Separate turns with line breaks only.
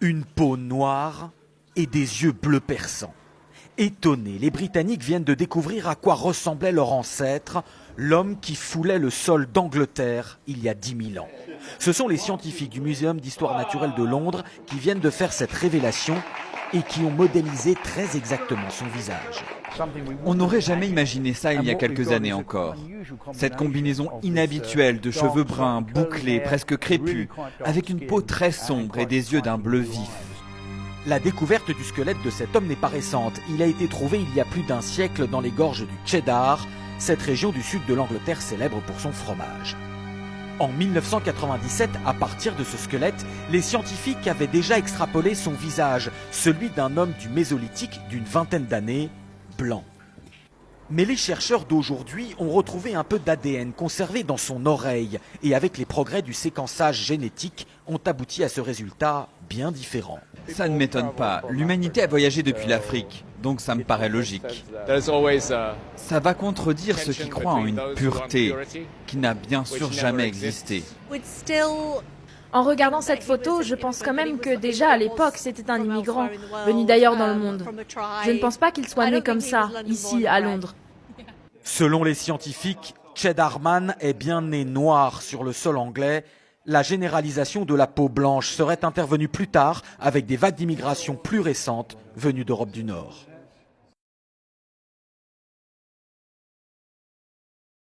Une peau noire et des yeux bleus perçants. Étonnés, les Britanniques viennent de découvrir à quoi ressemblait leur ancêtre, l'homme qui foulait le sol d'Angleterre il y a 10 000 ans. Ce sont les scientifiques du Muséum d'histoire naturelle de Londres qui viennent de faire cette révélation et qui ont modélisé très exactement son visage.
On n'aurait jamais imaginé ça il y a quelques années encore. Cette combinaison inhabituelle de cheveux bruns, bouclés, presque crépus, avec une peau très sombre et des yeux d'un bleu vif.
La découverte du squelette de cet homme n'est pas récente. Il a été trouvé il y a plus d'un siècle dans les gorges du Cheddar, cette région du sud de l'Angleterre célèbre pour son fromage. En 1997, à partir de ce squelette, les scientifiques avaient déjà extrapolé son visage, celui d'un homme du Mésolithique d'une vingtaine d'années, blanc. Mais les chercheurs d'aujourd'hui ont retrouvé un peu d'ADN conservé dans son oreille et avec les progrès du séquençage génétique ont abouti à ce résultat bien différent.
Ça ne m'étonne pas, l'humanité a voyagé depuis l'Afrique, donc ça me paraît logique. Ça va contredire ceux qui croient en une pureté qui n'a bien sûr jamais existé.
En regardant cette photo, je pense quand même que déjà à l'époque, c'était un immigrant, venu d'ailleurs dans le monde. Je ne pense pas qu'il soit né comme ça, ici, à Londres.
Selon les scientifiques, Cheddarman est bien né noir sur le sol anglais. La généralisation de la peau blanche serait intervenue plus tard avec des vagues d'immigration plus récentes venues d'Europe du Nord.